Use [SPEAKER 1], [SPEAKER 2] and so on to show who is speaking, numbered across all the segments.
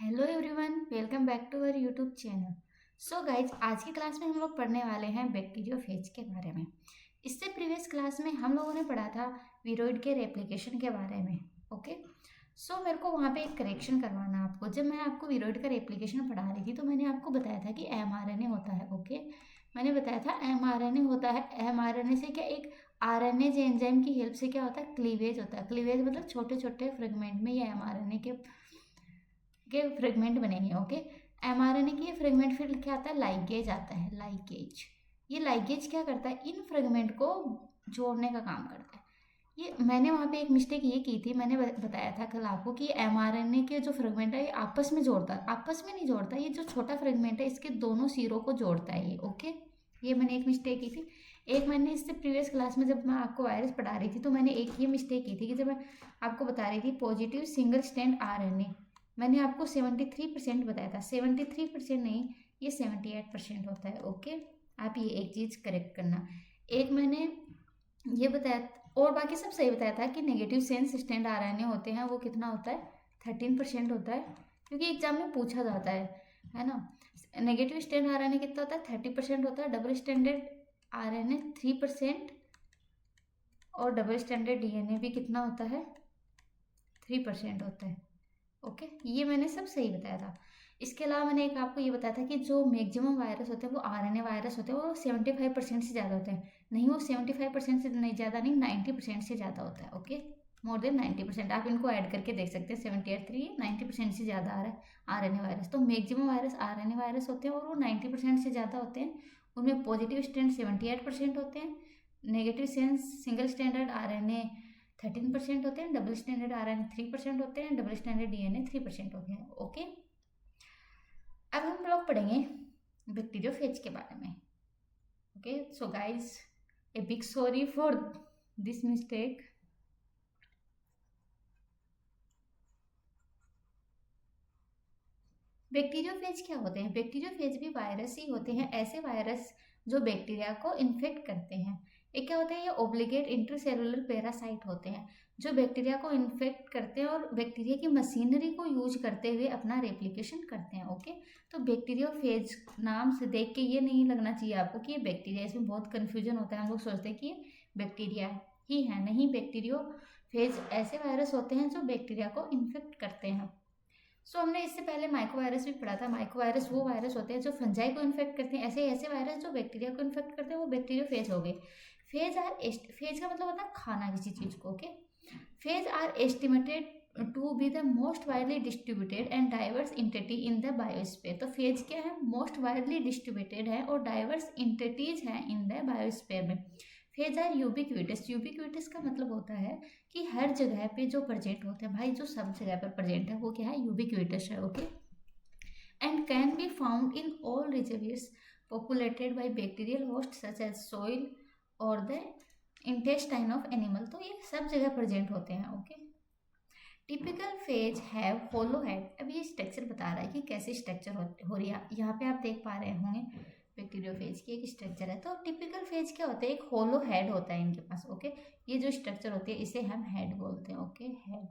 [SPEAKER 1] Hello everyone, welcome back to our YouTube channel. So guys, आज की class में हम लोग पढ़ने वाले हैं बैक्टीरियोफेज के बारे में। इससे प्रीवियस क्लास में हम लोगों ने पढ़ा था वीरोइड के रेप्लिकेशन के बारे में। ओके, सो मेरे को वहाँ पे एक करेक्शन करवाना आपको। जब मैं आपको वीरोइड का रेप्लिकेशन पढ़ा रही थी तो मैंने आपको बताया था कि एमआरएनए होता है। ओके, मैंने बताया था एमआरएनए होता है। एमआरएनए से क्या, एक आरएनए एंजाइम की हेल्प से क्या होता है, क्लीवेज होता है। क्लीवेज मतलब छोटे छोटे फ्रेगमेंट में ये एमआरएनए के फ्रेगमेंट बनेंगे। ओके, एमआरएनए की ये फ्रेगमेंट फिर क्या आता है, लाइगेज आता है। लाइगेज, ये लाइगेज क्या करता है, इन फ्रेगमेंट को जोड़ने का काम करता है। ये मैंने वहाँ पे एक मिस्टेक ये की थी, मैंने बताया था कल आपको कि एमआरएनए के जो फ्रेगमेंट है ये आपस में जोड़ता है। आपस में नहीं जोड़ता, ये जो छोटा फ्रेगमेंट है इसके दोनों सिरों को जोड़ता है ये। ओके, ये मैंने एक मिस्टेक की थी। एक मैंने इससे प्रीवियस क्लास में जब मैं आपको वायरस पढ़ा रही थी तो मैंने एक ये मिस्टेक की थी कि जब मैं आपको बता रही थी पॉजिटिव सिंगल स्ट्रैंड आरएनए, मैंने आपको 73% बताया था। 73% नहीं, ये 78% होता है। ओके, आप ये एक चीज़ करेक्ट करना। एक मैंने ये बताया और बाकी सब सही बताया था कि नेगेटिव सेंस स्टैंड आरएनए होते हैं वो कितना होता है, 13% होता है, क्योंकि एग्जाम में पूछा जाता है ना। नेगेटिव स्टैंड आरएनए कितना होता है, 30% होता है। डबल स्टैंडर्ड आरएनए 3%, और डबल स्टैंडर्ड डीएनए भी कितना होता है, 3% होता है। ओके, ये मैंने सब सही बताया था। इसके अलावा मैंने एक आपको ये बताया था कि जो मैक्सिमम वायरस होते हैं वो आरएनए वायरस होते हैं, वो 75% से ज़्यादा होते हैं। नहीं, वो 75% से नहीं ज़्यादा नहीं, 90% से ज़्यादा होता है। Okay, more than 90%। आप इनको ऐड करके देख सकते हैं, 78 90% से ज़्यादा आ रहा है आरएनए वायरस। तो मैक्सिमम वायरस आरएनए वायरस होते हैं और वो 90% से ज़्यादा होते हैं। उनमें पॉजिटिव स्ट्रैंड 78% होते हैं, negative sense single standard RNA 13% होते हैं, डबल स्टैंडर्ड आरएनए 3% होते हैं, डबल स्टैंडर्ड डीएनए 3% होते हैं। ओके, अब हम लोग पढ़ेंगे बैक्टीरियोफेज के बारे में। Okay, so guys, a big sorry for this mistake. Bacteriophage क्या होते हैं? बैक्टीरियोफेज भी वायरस ही होते हैं, ऐसे वायरस जो बैक्टीरिया को इन्फेक्ट करते हैं। ये क्या होते हैं, ये ओब्लिगेट इंटरसेलुलर पैरासाइट होते हैं जो बैक्टीरिया को इन्फेक्ट करते हैं और बैक्टीरिया की मशीनरी को यूज करते हुए अपना रेप्लिकेशन करते हैं। ओके, तो बैक्टीरियोफेज नाम से देख के ये नहीं लगना चाहिए आपको कि ये बैक्टीरिया, इसमें बहुत कन्फ्यूजन होता है। हम लोग सोचते हैं कि ये बैक्टीरिया ही है, नहीं। बैक्टीरियोफेज ऐसे वायरस होते हैं जो बैक्टीरिया को इन्फेक्ट करते हैं। हमने इससे पहले माइक्रोवायरस भी पढ़ा था। माइक्रोवायरस वो वायरस होते हैं जो फंजाई को इन्फेक्ट करते हैं। ऐसे ऐसे वायरस जो बैक्टीरिया को इन्फेक्ट करते हैं वो बैक्टीरियोफेज हो गए। फेज का मतलब होता है खाना किसी चीज को। Okay, phage are estimated to be the most widely distributed and diverse entity in the biosphere. तो फेज क्या है, मोस्ट वाइडली डिस्ट्रीब्यूटेड है और डाइवर्स इंटिटीज हैं इन द बायोस्फीयर में। Phage are ubiquitous. यूबिक्विटस का मतलब होता है कि हर जगह पे जो प्रेजेंट होते हैं, भाई जो सब जगह पर प्रेजेंट है वो क्या है, यूबिक्विटस है। Okay, and can be found in all reservoirs populated by bacterial host such as soil or the intestine of animal. तो ये सब जगह प्रेजेंट होते हैं। Okay, typical phage have hollow head. अब ये स्ट्रक्चर बता रहा है कि कैसे स्ट्रक्चर हो रही है। यहाँ पे आप देख पा रहे होंगे बैक्टीरियोफेज की एक स्ट्रक्चर है। तो टिपिकल फेज क्या होता है, एक होलो हेड होता है इनके पास। ओके, ये जो स्ट्रक्चर होती है इसे हम हेड बोलते हैं। Okay, head,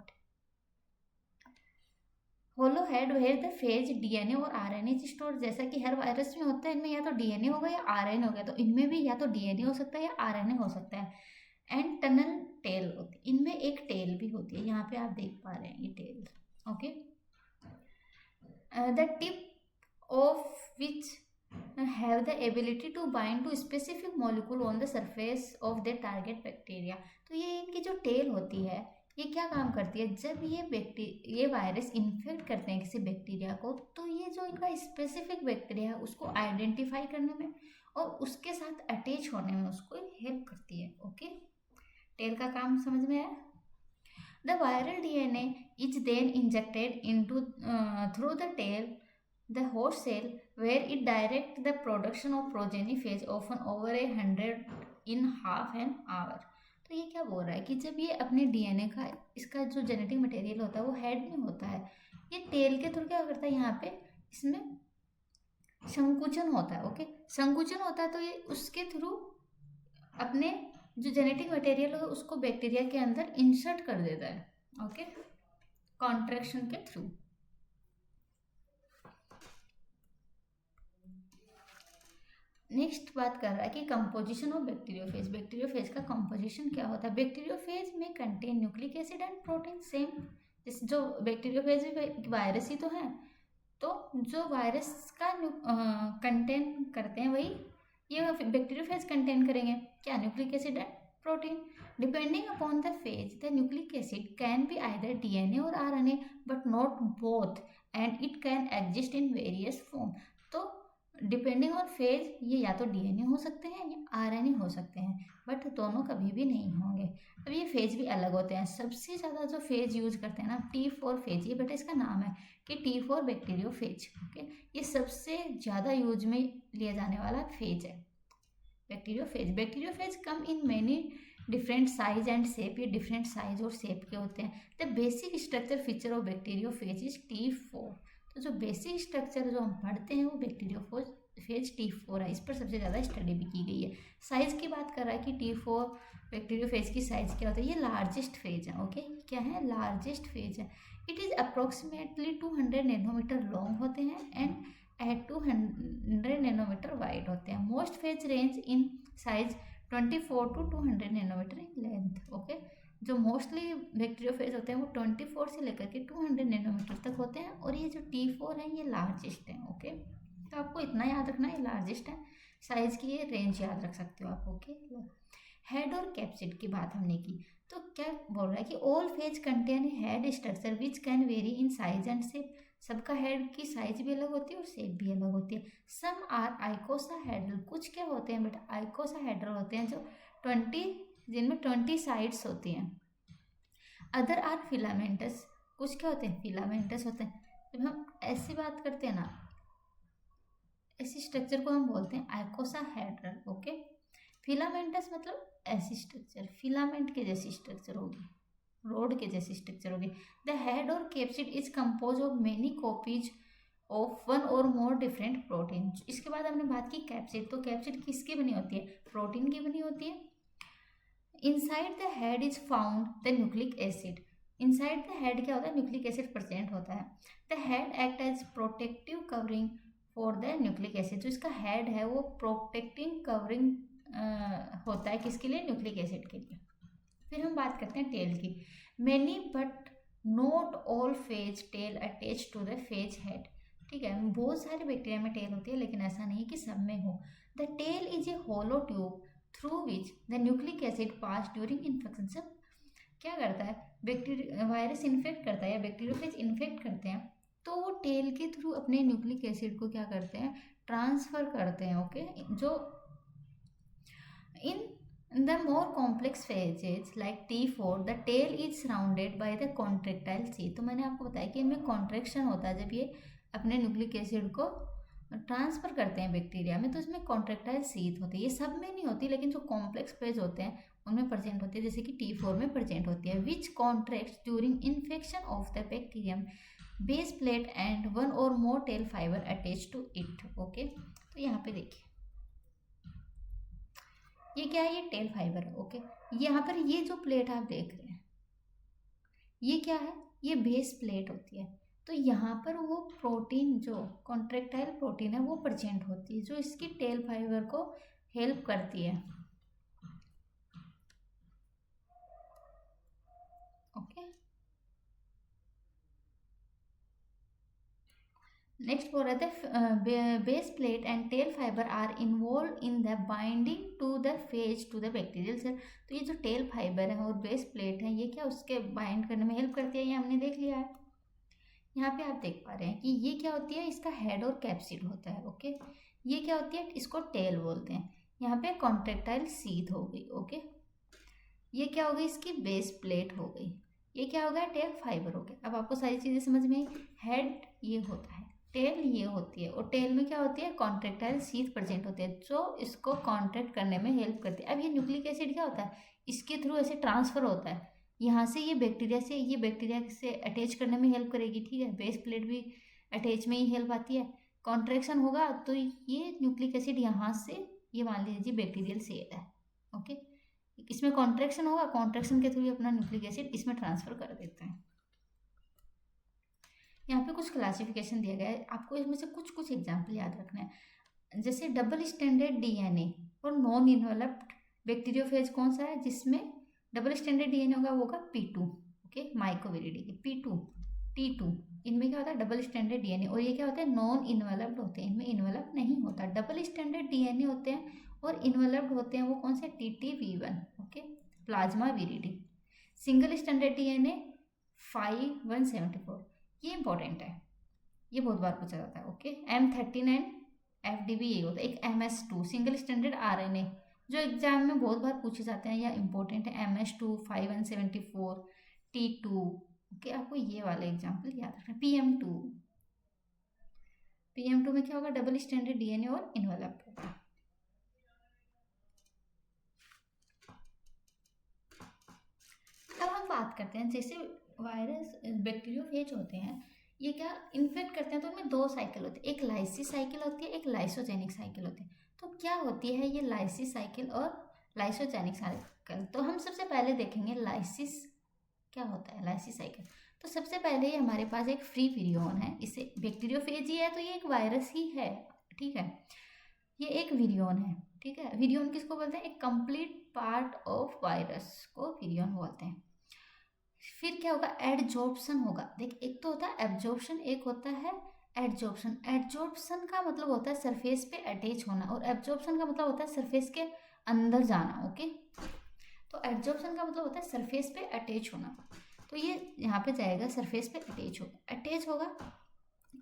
[SPEAKER 1] hollow head where the phage DNA और आरएनए स्टोर। जैसा कि हर वायरस में होता है, इनमें या तो डीएनए होगा या आरएनए होगा। तो इनमें भी या तो डीएनए हो सकता है या आरएनए हो सकता है। एंड टनल टेल होती है, इनमें एक टेल भी होती है। यहाँ पे आप देख पा रहे हैं ये tail. Okay, the tip of which have the ability to bind to specific molecule on the surface of the target bacteria। तो ये इनकी जो टेल होती है ये क्या काम करती है, जब ये वायरस इन्फेक्ट करते हैं किसी बैक्टीरिया को, तो ये जो इनका स्पेसिफिक बैक्टीरिया है उसको आइडेंटिफाई करने में और उसके साथ अटैच होने में उसको हेल्प करती है। ओके, टेल का काम समझ में आया। The viral DNA is then injected into through the tail, the host cell, where it directs the production of progeny phase, often over 100 in half an hour। तो ये क्या बोल रहा है कि जब ये अपने डीएनए का, इसका जो जेनेटिक मटेरियल होता है वो हेड में होता है, ये टेल के थ्रू क्या करता है, यहाँ पे इसमें संकुचन होता है। ओके, संकुचन होता है तो ये उसके थ्रू अपने जो जेनेटिक मटेरियल है उसको बैक्टीरिया के अंदर इंसर्ट कर देता है। ओके, कॉन्ट्रैक्शन के थ्रू। नेक्स्ट बात कर रहा है कि कंपोजिशन ऑफ बैक्टीरियोफेज। बैक्टीरियोफेज का कंपोजिशन क्या होता है? बैक्टीरियोफेज में contain nucleic acid and protein. Same जो बैक्टीरियोफेज भी वायरस ही तो है, तो जो वायरस का कंटेन करते हैं वही ये बैक्टीरियोफेज कंटेन करेंगे। क्या? Nucleic acid and protein. Depending upon the phage the nucleic acid can be either DNA और RNA but not both and it can exist in various form. तो डिपेंडिंग ऑन फेज ये या तो DNA हो सकते हैं या आरएनए हो सकते हैं, बट दोनों कभी भी नहीं होंगे। अब ये फेज भी अलग होते हैं। सबसे ज़्यादा जो फेज यूज करते हैं ना, T4 फेज, ये बेटा इसका नाम है कि T4 बैक्टीरियोफेज। ओके, ये सबसे ज़्यादा यूज में लिया जाने वाला फेज है bacteriophage. Bacteriophage come in many different size and shape. ये डिफरेंट साइज और शेप के होते हैं। The basic structure feature of bacteriophage is T4। तो जो बेसिक स्ट्रक्चर जो हम पढ़ते हैं वो बैक्टीरियोफेज T4 है। इस पर सबसे ज़्यादा स्टडी भी की गई है। साइज की बात कर रहा है कि T4 बैक्टीरियोफेज की साइज क्या होता है? ये लार्जेस्ट फेज है। ओके, क्या है? लार्जेस्ट फेज है। It is approximately 200 nanometer long होते हैं एंड एट 200 नैनोमीटर वाइड होते हैं। Most phage range in size 24 to 200 nanometer in length. Okay, जो मोस्टली बैक्टीरियोफेज होते हैं वो 24 से लेकर के 200 नैनोमीटर तक होते हैं, और ये जो T4 है ये लार्जेस्ट है। ओके, तो आपको इतना याद रखना है, ये लार्जेस्ट है। साइज की ये रेंज याद रख सकते हो आप। ओके, हेड और कैप्सिड की बात हमने की, तो क्या बोल रहा है कि all phase contain head structure which can very in size and shape. सबका हेड की साइज भी अलग होती है और शेप भी अलग होती है। Some are icosahedral. कुछ क्या होते हैं बेटा? आइकोसाहेड्रल होते हैं जो 20 जिनमें 20 साइड्स होती हैं। Other are filamentous. कुछ क्या होते हैं? फिलामेंटस होते हैं। जब हम ऐसी बात करते हैं ना, ऐसी स्ट्रक्चर को हम बोलते हैं आइकोसाहेड्रल। ओके, फिलामेंटस मतलब ऐसी स्ट्रक्चर, फिलामेंट के जैसी स्ट्रक्चर होगी, रोड के जैसी स्ट्रक्चर होगी। द हेड और capsid is compose of many copies of one or more different protein. इसके बाद हमने बात की कैप्सिड। तो कैप्सिड किसकी बनी होती है? प्रोटीन की बनी होती है। Inside the head is found the nucleic acid. Inside the head क्या होता है? न्यूक्लिक एसिड प्रेजेंट होता है। The head act as protective covering for the nucleic acid. जो इसका हेड है वो प्रोटेक्टिंग कवरिंग होता है किसके लिए? न्यूक्लिक एसिड के लिए। फिर हम बात करते हैं टेल की। Many but not all phage tail attach to the phage head. ठीक है, बहुत सारे बैक्टीरिया में टेल होती है, लेकिन ऐसा नहीं है कि सब में हो। The tail is a hollow tube through which the nucleic acid pass during infection. सब क्या करता है? बैक्टीरिया वायरस इन्फेक्ट करता है या बैक्टीरियोफेज इन्फेक्ट करते हैं, तो वो टेल के थ्रू अपने न्यूक्लिक एसिड को क्या करते हैं? ट्रांसफर करते हैं। ओके, जो in the more complex phases like T4, the tail is surrounded by the contractile sheath। तो मैंने आपको बताया कि इनमें कॉन्ट्रैक्शन होता है जब ये अपने न्यूक्लिक एसिड को ट्रांसफर करते हैं बैक्टीरिया में, तो इसमें कॉन्ट्रैक्टाइल शीथ होती है। ये सब में नहीं होती, लेकिन जो कॉम्प्लेक्स फेज होते हैं उनमें प्रेजेंट होती है, जैसे कि T4 में प्रेजेंट होती है। Which contracts during infection of the bacterium base plate and one or more tail fibre attach to it. Okay, तो यहाँ पे देखिए ये क्या है? ये टेल फाइबर है। ओके, यहाँ पर ये जो प्लेट आप देख रहे हैं ये क्या है? ये बेस प्लेट होती है। तो यहाँ पर वो प्रोटीन जो कॉन्ट्रैक्टाइल प्रोटीन है वो प्रेजेंट होती है, जो इसकी टेल फाइबर को हेल्प करती है। ओके, नेक्स्ट बोल रहे थे base plate and tail fibre are involve in the binding to the phage to the bacterial cell. तो ये जो टेल फाइबर है और बेस प्लेट है ये क्या उसके बाइंड करने में हेल्प करती है, ये हमने देख लिया है। यहाँ पे आप देख पा रहे हैं कि ये क्या होती है? इसका हेड और कैप्सिड होता है। ओके, ये क्या होती है? इसको टेल बोलते हैं। यहाँ पे कॉन्ट्रैक्टाइल शीथ हो गई। ओके, ये क्या हो गई? इसकी बेस प्लेट हो गई। ये क्या हो गया? टेल फाइबर हो गया। अब आपको सारी चीज़ें समझ में आई। हेड ये होता है, टेल ये होती है, और टेल में क्या होती है? कॉन्ट्रैक्टाइल शीथ प्रेजेंट होती है जो इसको कॉन्ट्रैक्ट करने में हेल्प करती है। अब ये न्यूक्लिक एसिड क्या होता है? इसके थ्रू ऐसे ट्रांसफर होता है यहाँ से, ये बैक्टीरिया से अटैच करने में हेल्प करेगी। ठीक है, बेस प्लेट भी अटैच में ही हेल्प आती है। कॉन्ट्रैक्शन होगा तो ये न्यूक्लिक एसिड यहाँ से, ये मान लीजिए बैक्टीरियल सेल है। ओके, इसमें कॉन्ट्रैक्शन होगा, कॉन्ट्रैक्शन के थ्रू अपना न्यूक्लिक एसिड इसमें ट्रांसफर कर देते हैं। यहाँ पे कुछ क्लासिफिकेशन दिया गया है, आपको इसमें से कुछ एग्जाम्पल याद रखना है। जैसे डबल स्टैंडर्ड डीएनए और नॉन इन्वेलप्ड बैक्टीरियोफेज कौन सा है जिसमें डबल स्टैंडर्ड डीएनए होगा, वो होगा P2। ओके, माइक्रोविरिडी के P2 T2, इनमें क्या होता है डबल स्टैंडर्ड डीएनए। और ये क्या होता है नॉन इन्वेलप्ड होते हैं, इनमें इन्वेलप नहीं होता। डबल स्टैंडर्ड डीएनए होते हैं और इन्वेलप्ड होते हैं वो कौन से, TTV1। Okay, plasma viride. Single standard DNA 5174, ये इंपॉर्टेंट है, ये बहुत बार पूछा जाता है। ओके, M39 FDB ये होता है। एक MS2 सिंगल स्टैंडर्ड RNA जो एग्जाम में बहुत बार पूछे जाते हैं या इंपॉर्टेंट है, MS2 5174 T2। ओके, आपको ये वाले एग्जाम्पल याद रखना। PM2 में क्या होगा, डबल स्टैंडर्ड डीएनए और इन्वेलप होगा। अब हम बात करते हैं जैसे वायरस बैक्टीरियोफेज होते हैं, ये क्या इन्फेक्ट करते हैं तो उनमें दो साइकिल होती है, एक लाइसिस साइकिल होती है, एक लाइसोजेनिक साइकिल होती है। तो क्या होती है ये लाइसिस साइकिल और लाइसोजेनिक साइकिल? तो हम सबसे पहले देखेंगे लाइसिस क्या होता है, लाइसिस साइकिल। तो सबसे पहले ही हमारे पास एक फ्री विरियन है, इसे बैक्टीरियोफेज ही है तो ये एक वायरस ही है, ठीक है। ये एक विरियन है, ठीक है। विरियन किसको बोलते हैं, एक कंप्लीट पार्ट ऑफ वायरस को विरियन बोलते हैं। फिर क्या होगा, एडजॉर्प्शन होगा। देख, एक तो होता है एब्जॉर्प्शन, एक होता है एडजॉर्प्शन। एडजॉर्प्शन का मतलब होता है सरफेस पे अटैच होना और एब्जॉर्प्शन का मतलब होता है सरफेस के अंदर जाना। ओके, तो एडजॉर्प्शन का मतलब होता है सरफेस पे अटैच होना, तो ये यहाँ पे जाएगा सरफेस पे अटैच होगा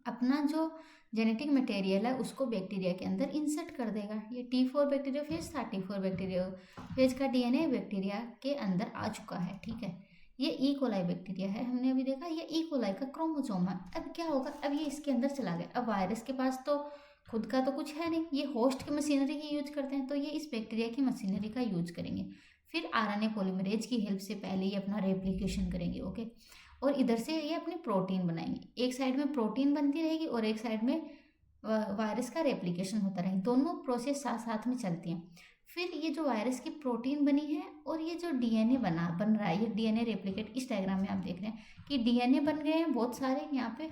[SPEAKER 1] अपना जो जेनेटिक मटेरियल है उसको बैक्टीरिया के अंदर इंसर्ट कर देगा। ये T4 बैक्टीरियोफेज था, T4 बैक्टीरियोफेज का डीएनए बैक्टीरिया के अंदर आ चुका है, ठीक है। ये ई कोलाई बैक्टीरिया है, हमने अभी देखा ये ई कोलाई का क्रोमोसोम है। अब क्या होगा, अब ये इसके अंदर चला गया। अब वायरस के पास तो खुद का तो कुछ है नहीं, ये होस्ट की मशीनरी की यूज करते हैं, तो ये इस बैक्टीरिया की मशीनरी का यूज करेंगे। फिर आरएनए पॉलीमरेज की हेल्प से पहले ये अपना रेप्लिकेशन करेंगे। ओके, और इधर से ये अपनी प्रोटीन बनाएंगे। एक साइड में प्रोटीन बनती रहेगी और एक साइड में वायरस का रेप्लिकेशन होता रहेगा, दोनों प्रोसेस साथ साथ में चलती हैं। फिर ये जो वायरस की प्रोटीन बनी है और ये जो डीएनए बन रहा है, ये डीएनए रेप्लिकेट, इस डायग्राम में आप देख रहे हैं कि डीएनए बन गए हैं बहुत सारे। यहाँ पे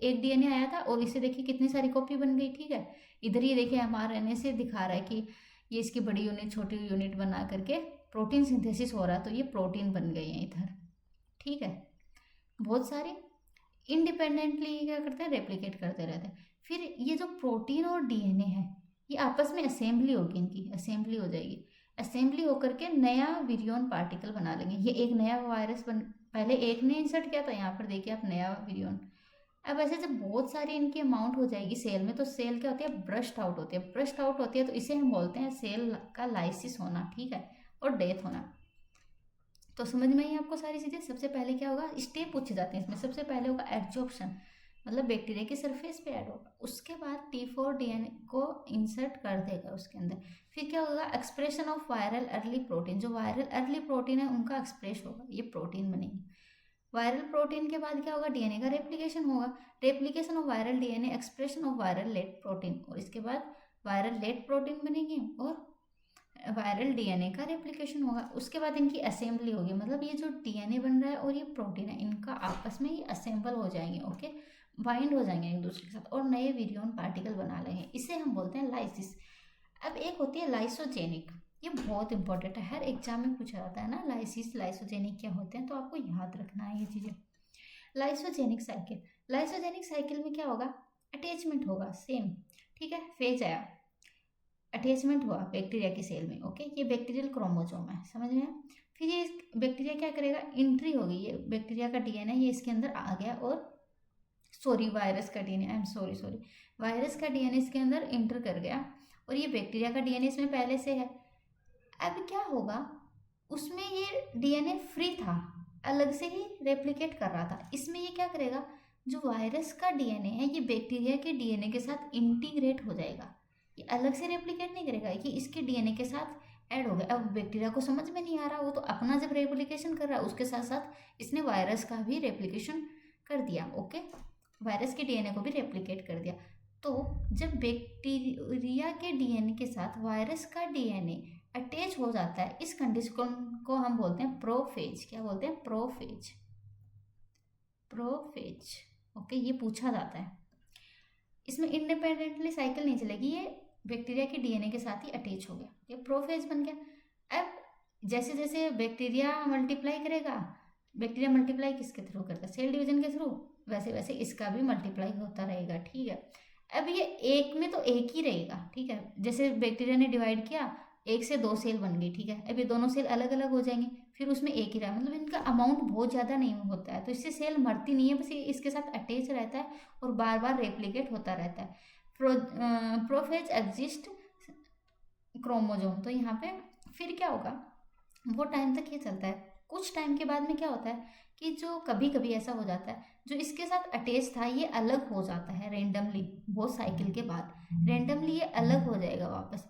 [SPEAKER 1] एक डीएनए आया था और इसे देखिए कितनी सारी कॉपी बन गई, ठीक है। इधर ये देखिए mRNA से दिखा रहा है कि ये इसकी बड़ी यूनिट छोटी यूनिट बना करके प्रोटीन सिंथेसिस हो रहा है, तो ये प्रोटीन बन गई है इधर, ठीक है। बहुत सारे इंडिपेंडेंटली क्या करते हैं, रेप्लिकेट करते रहते हैं। फिर ये जो प्रोटीन और डीएनए है ये आपस में असेंबली होगी, इनकी असेंबली हो जाएगी। असेंबली होकर के नया विरियन पार्टिकल बना लेंगे। ये एक नया वायरस पहले एक ने इंसर्ट किया था, यहाँ पर देखिए आप नया विरियन। अब ऐसे जब बहुत सारी इनकी अमाउंट हो जाएगी सेल में, तो सेल क्या होती है, ब्रस्ट आउट होती है। ब्रस्ट आउट होती है तो इसे हम बोलते हैं सेल का लाइसिस होना, ठीक है, और डेथ होना। तो समझ में आई आपको सारी चीज़ें। सबसे पहले क्या होगा, स्टेप पूछे जाते हैं इसमें। सबसे पहले होगा एडजॉर्प्शन, मतलब बैक्टीरिया की सरफेस पे ऐड होगा। उसके बाद T4 डीएनए को इंसर्ट कर देगा उसके अंदर। फिर क्या होगा, expression of viral early protein. जो वायरल अर्ली प्रोटीन है उनका एक्सप्रेस होगा, ये प्रोटीन बनेगी। वायरल प्रोटीन के बाद क्या होगा, डीएनए का रेप्लिकेशन होगा। Replication of viral DNA, expression of viral late protein, और इसके बाद वायरल लेट प्रोटीन बनेगी और वायरल डीएनए का रेप्लिकेशन होगा। उसके बाद इनकी असेंबली होगी, मतलब ये जो डीएनए बन रहा है और ये प्रोटीन है, इनका आपस में ये असेंबल हो जाएंगे। ओके, बाइंड हो जाएंगे एक दूसरे के साथ और नए विरियन पार्टिकल बना लेंगे। इसे हम बोलते हैं लाइसिस। अब एक होती है लाइसोजेनिक, ये बहुत इंपॉर्टेंट है, हर एग्जाम में पूछा जाता है ना, लाइसिस लाइसोजेनिक क्या होते हैं, तो आपको याद रखना है ये चीज़ें। लाइसोजेनिक साइकिल, लाइसोजेनिक साइकिल में क्या होगा, अटैचमेंट होगा, सेम, ठीक है। फेज आया, अटैचमेंट हुआ बैक्टीरिया की सेल में। ओके, ये बैक्टीरियल क्रोमोसोम है, समझ में आया। फिर ये बैक्टीरिया क्या करेगा, एंट्री होगी, ये बैक्टीरिया का डीएनए ये इसके अंदर आ गया और वायरस का DNA, I am sorry, virus का डीएनए इसके अंदर इंटर कर गया और ये बैक्टीरिया का डीएनए इसमें पहले से है। अब क्या होगा, उसमें ये डीएनए फ्री था, अलग से ही रेप्लिकेट कर रहा था। इसमें ये क्या करेगा, जो वायरस का डीएनए है ये बैक्टीरिया के डीएनए के साथ इंटीग्रेट हो जाएगा। ये अलग से रेप्लिकेट नहीं करेगा, कि इसके डीएनए के साथ ऐड हो गया। अब बैक्टीरिया को समझ में नहीं आ रहा, वो तो अपना जब रेप्लिकेशन कर रहा है उसके साथ साथ इसने वायरस का भी रेप्लिकेशन कर दिया। ओके, वायरस के डीएनए को भी रेप्लिकेट कर दिया। तो जब बैक्टीरिया के डीएनए के साथ वायरस का डीएनए अटैच हो जाता है, इस कंडीशन को हम बोलते हैं प्रोफेज। क्या बोलते हैं, प्रोफेज, प्रोफेज। ओके, ये पूछा जाता है। इसमें इंडिपेंडेंटली साइकिल नहीं चलेगी, ये बैक्टीरिया के डीएनए के साथ ही अटैच हो गया, ये प्रोफेज बन गया। अब जैसे जैसे बैक्टीरिया मल्टीप्लाई करेगा, बैक्टीरिया मल्टीप्लाई किसके थ्रू करता है, सेल डिवीजन के थ्रू, वैसे वैसे इसका भी मल्टीप्लाई होता रहेगा, ठीक है। अब ये एक में तो एक ही रहेगा, ठीक है, जैसे बैक्टीरिया ने डिवाइड किया, एक से 2 सेल बन गई, ठीक है। अब ये दोनों सेल अलग अलग हो जाएंगे, फिर उसमें एक ही रहा, मतलब इनका अमाउंट बहुत ज़्यादा नहीं होता है, तो इससे सेल मरती नहीं है, बस ये इसके साथ अटैच रहता है और बार बार रेप्लिकेट होता रहता है। प्रोफेज एग्जिस्ट क्रोमोजोम, तो यहाँ पे फिर क्या होगा, वो टाइम तक ये चलता है। कुछ टाइम के बाद में क्या होता है कि जो कभी कभी ऐसा हो जाता है, जो इसके साथ अटैच था ये अलग हो जाता है रेंडमली, बहुत साइकिल के बाद रेंडमली ये अलग हो जाएगा वापस।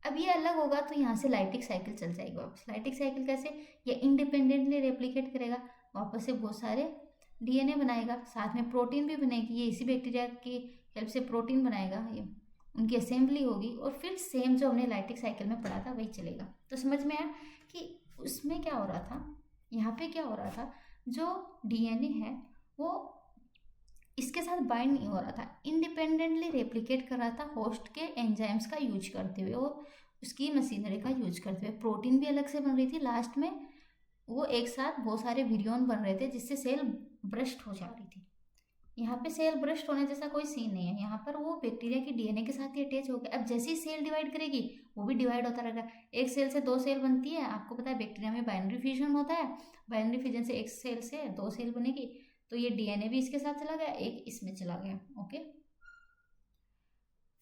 [SPEAKER 1] अब ये अलग होगा तो यहाँ से लाइटिक साइकिल चल जाएगी वापस। लाइटिक साइकिल कैसे, ये इंडिपेंडेंटली रेप्लिकेट करेगा, वापस से बहुत सारे डीएनए बनाएगा, साथ में प्रोटीन भी बनेगी, ये इसी बैक्टीरिया की हेल्प से प्रोटीन बनाएगा, ये उनकी असेंबली होगी, और फिर सेम जो हमने लाइटिक साइकिल में पढ़ा था वही चलेगा। तो समझ में आया कि उसमें क्या हो रहा था, यहाँ पे क्या हो रहा था, जो डीएनए है वो इसके साथ बाइंड नहीं हो रहा था, इंडिपेंडेंटली रेप्लिकेट कर रहा था होस्ट के एंजाइम्स का यूज करते हुए और उसकी मशीनरी का यूज करते हुए। प्रोटीन भी अलग से बन रही थी, लास्ट में वो एक साथ बहुत सारे विरियन बन रहे थे जिससे सेल ब्रस्ट हो जा रही थी। यहाँ पे सेल ब्रस्ट होने जैसा कोई सीन नहीं है, यहाँ पर वो बैक्टीरिया की डीएनए के साथ ही अटैच हो गया। अब जैसे ही सेल डिवाइड करेगी वो भी डिवाइड होता रहेगा, एक सेल से 2 सेल बनती है, आपको पता है बैक्टीरिया में बाइनरी फ्यूजन होता है, बाइनरी फ्यूजन से एक सेल से 2 सेल बनेगी, तो ये डीएनए भी इसके साथ चला गया, एक इसमें चला गया, ओके।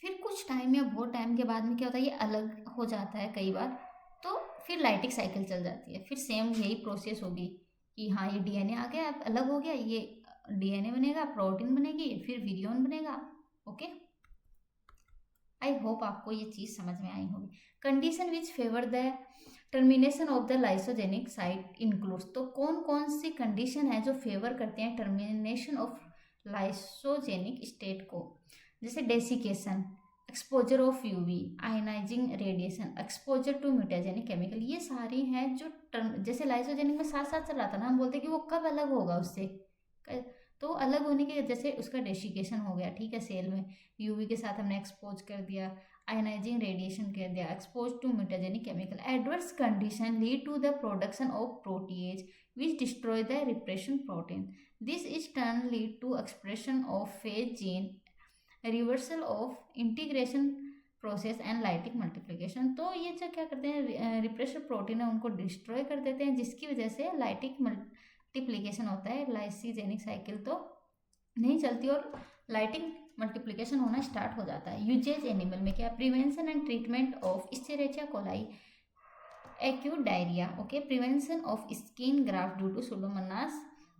[SPEAKER 1] फिर कुछ टाइम या बहुत टाइम के बाद में क्या होता है, ये अलग हो जाता है कई बार, तो फिर लाइटिक साइकिल चल जाती है, फिर सेम यही प्रोसेस होगी कि हाँ ये डीएनए आ गया, अब अलग हो गया, ये डीएनए बनेगा, प्रोटीन बनेगी, फिर विरियन बनेगा, ओके। आई होप आपको ये चीज़ समझ में आई होगी। Condition which favour the termination of the lysogenic site includes, तो कौन कौन सी कंडीशन है जो फेवर करते हैं टर्मिनेशन ऑफ लाइसोजेनिक स्टेट को, जैसे desiccation, exposure of UV, ionising radiation, exposure to mutagenic chemical, ये सारी हैं जो जैसे लाइसोजेनिक में साथ साथ चल रहा था ना, हम बोलते कि वो कब अलग होगा उससे, तो अलग होने की जैसे उसका डेसिकेशन हो गया, ठीक है, सेल में यूवी के साथ हमने एक्सपोज कर दिया, आयनाइजिंग रेडिएशन कर दिया, expose to mutagenic chemical. Adverse condition lead to the production of protease which destroy the repression protein, this is turn lead to expression of phage gene, reversal of integration process and lytic multiplication. तो ये जो क्या करते हैं, refresher protein है उनको destroy कर देते हैं, जिसकी वजह से लाइटिक मल्टीप्लिकेशन होता है, लाइसिजेनिक साइकिल तो नहीं चलती और लाइटिक मल्टीप्लिकेशन होना स्टार्ट हो जाता है। यूजेज एनिमल में क्या, prevention and treatment of Escherichia coli acute diarrhoea, okay, prevention of skin graft due to Pseudomonas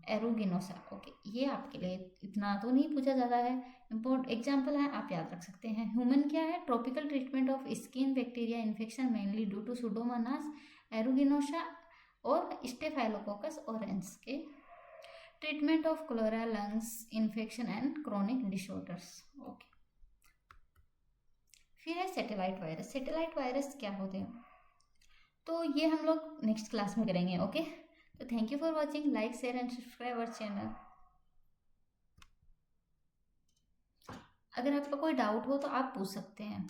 [SPEAKER 1] aeruginosa, okay. ये आपके लिए इतना तो नहीं पूछा जाता है, इम्पोर्ट एग्जाम्पल है, आप याद रख सकते हैं। ह्यूमन क्या है, tropical treatment of skin bacteria infection mainly due to Pseudomonas aeruginosa और स्टेफाइलोकोकस ऑरेंस के treatment of cholera, lungs infection and chronic disorders, okay. फिर है सैटेलाइट वायरस। सैटेलाइट वायरस क्या होते हैं, तो ये हम लोग नेक्स्ट क्लास में करेंगे, ओके। तो thank you for watching, like share and subscribe our channel. अगर आपका कोई डाउट हो तो आप पूछ सकते हैं।